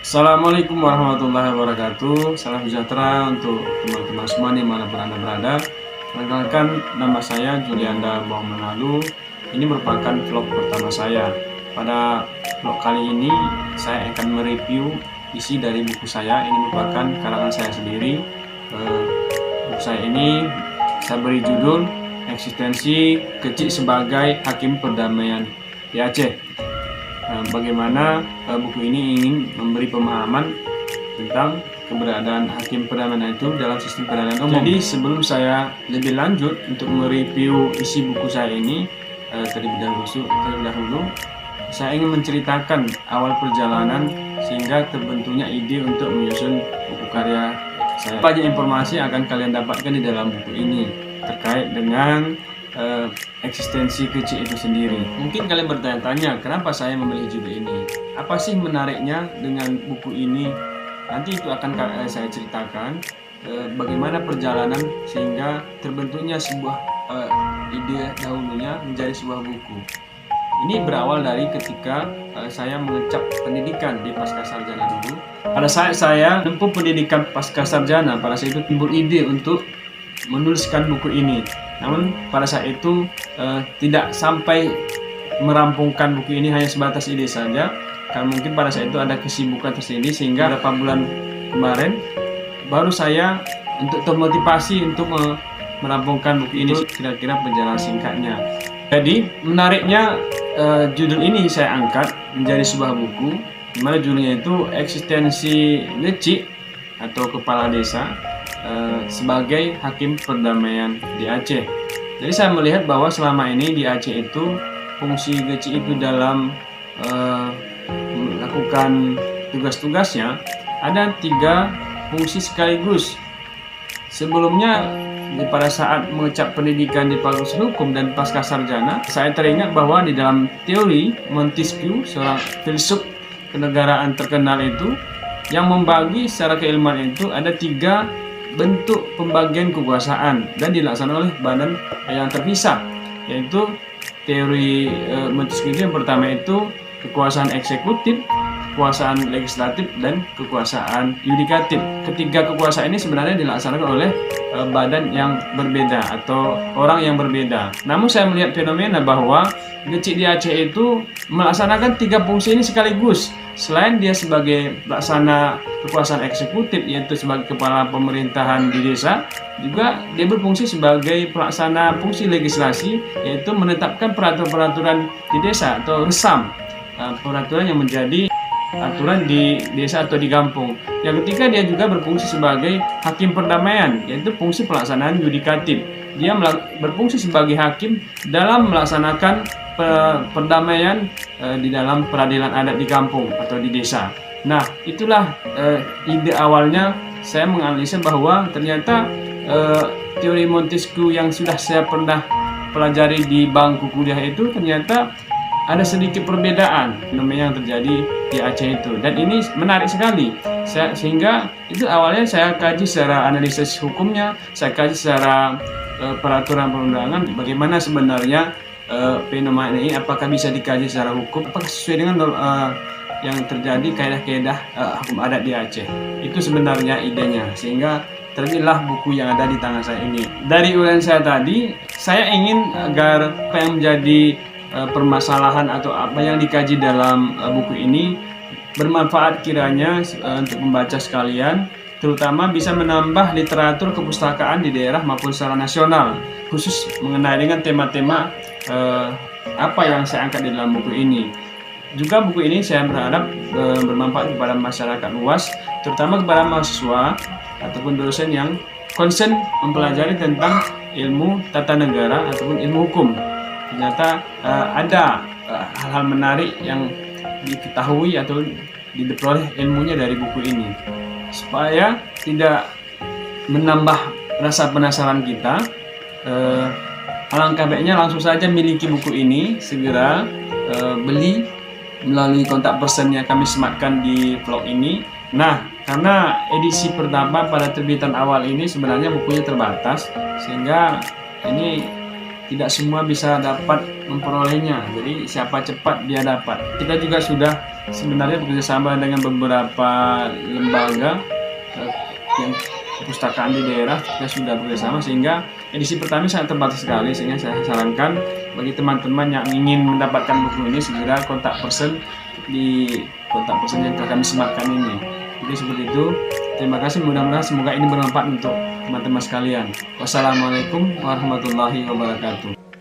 Assalamualaikum warahmatullahi wabarakatuh. Salam sejahtera untuk teman-teman semua di manapun Anda berada. Perkenalkan, nama saya Julianda Baumanlalu. Ini merupakan vlog pertama saya. Pada vlog kali ini saya akan mereview isi dari buku saya. Ini merupakan karangan saya sendiri. Buku saya ini saya beri judul Eksistensi Kecik sebagai Hakim Perdamaian di Aceh. Bagaimana buku ini ingin memberi pemahaman tentang keberadaan hakim perdamaian itu dalam sistem peradilan umum. Jadi sebelum saya lebih lanjut untuk mereview isi buku saya ini, terlebih dahulu saya ingin menceritakan awal perjalanan sehingga terbentuknya ide untuk menyusun buku karya saya. Banyak informasi akan kalian dapatkan di dalam buku ini terkait dengan eksistensi kecil itu sendiri. Mungkin kalian bertanya-tanya, kenapa saya memilih judul ini? Apa sih menariknya dengan buku ini? Nanti itu akan saya ceritakan bagaimana perjalanan sehingga terbentuknya sebuah ide dahulunya menjadi sebuah buku. Ini berawal dari ketika saya mengecap pendidikan di Pascasarjana dulu. Pada saat saya menempuh pendidikan Pascasarjana, pada saat itu timbul ide untuk menuliskan buku ini. Namun pada saat itu tidak sampai merampungkan buku ini, hanya sebatas ide saja. Karena mungkin pada saat itu ada kesibukan tersendiri, sehingga beberapa bulan kemarin baru saya untuk termotivasi untuk merampungkan buku ini. Kira-kira perjalanan singkatnya. Jadi menariknya judul ini saya angkat menjadi sebuah buku, di mana judulnya itu Eksistensi Ngecik atau Kepala Desa sebagai Hakim Perdamaian di Aceh. Jadi saya melihat bahwa selama ini di Aceh itu fungsi Ngecik itu dalam melakukan tugas-tugasnya ada 3 fungsi sekaligus. Sebelumnya pada saat mengecap pendidikan di Fakultas Hukum dan Pascasarjana, saya teringat bahwa di dalam teori Montesquieu, seorang filsuf kenegaraan terkenal itu, yang membagi secara keilmuan itu ada 3 bentuk pembagian kekuasaan dan dilaksanakan oleh badan yang terpisah, yaitu teori Montesquieu yang pertama itu kekuasaan eksekutif, kekuasaan legislatif, dan kekuasaan yudikatif. Ketiga kekuasaan ini sebenarnya dilaksanakan oleh badan yang berbeda atau orang yang berbeda. Namun saya melihat fenomena bahwa Ngecik di Aceh itu melaksanakan 3 fungsi ini sekaligus. Selain dia sebagai pelaksana kekuasaan eksekutif, yaitu sebagai kepala pemerintahan di desa, juga dia berfungsi sebagai pelaksana fungsi legislasi, yaitu menetapkan peraturan-peraturan di desa atau resam, peraturan yang menjadi aturan di desa atau di kampung. Yang ketiga, dia juga berfungsi sebagai hakim perdamaian, yaitu fungsi pelaksanaan yudikatif. Dia berfungsi sebagai hakim dalam melaksanakan perdamaian di dalam peradilan adat di kampung atau di desa. Nah, itulah ide awalnya saya menganalisa bahwa ternyata teori Montesquieu yang sudah saya pernah pelajari di bangku kuliah itu ternyata ada sedikit perbedaan fenomena yang terjadi di Aceh itu, dan ini menarik sekali. Sehingga itu awalnya saya kaji secara analisis hukumnya, saya kaji secara peraturan perundangan, bagaimana sebenarnya fenomena ini, apakah bisa dikaji secara hukum, apakah sesuai dengan yang terjadi kaidah-kaidah hukum adat di Aceh. Itu sebenarnya idenya, sehingga terbitlah buku yang ada di tangan saya ini. Dari uraian saya tadi, saya ingin agar apa yang menjadi permasalahan atau apa yang dikaji dalam buku ini bermanfaat kiranya untuk membaca sekalian, terutama bisa menambah literatur kepustakaan di daerah maupun secara nasional, khusus mengenai dengan tema-tema apa yang saya angkat di dalam buku ini. Juga buku ini saya berharap bermanfaat kepada masyarakat luas, terutama kepada mahasiswa ataupun dosen yang concern mempelajari tentang ilmu tata negara ataupun ilmu hukum. Ternyata ada hal-hal menarik yang diketahui atau diperoleh ilmunya dari buku ini. Supaya tidak menambah rasa penasaran kita, alangkah baiknya langsung saja miliki buku ini, segera beli melalui kontak person yang kami sematkan di vlog ini. Nah, karena edisi pertama pada terbitan awal ini sebenarnya bukunya terbatas, sehingga ini tidak semua bisa dapat memperolehnya. Jadi siapa cepat dia dapat. Kita juga sudah sebenarnya bekerjasama dengan beberapa lembaga yang perpustakaan di daerah kita sudah bekerjasama, sehingga edisi pertama sangat terbatas sekali, sehingga saya sarankan bagi teman-teman yang ingin mendapatkan buku ini segera kontak person di kontak person yang telah kami sematkan ini. Jadi seperti itu. Terima kasih, mudah-mudahan semoga ini bermanfaat untuk teman-teman sekalian. Wassalamualaikum warahmatullahi wabarakatuh.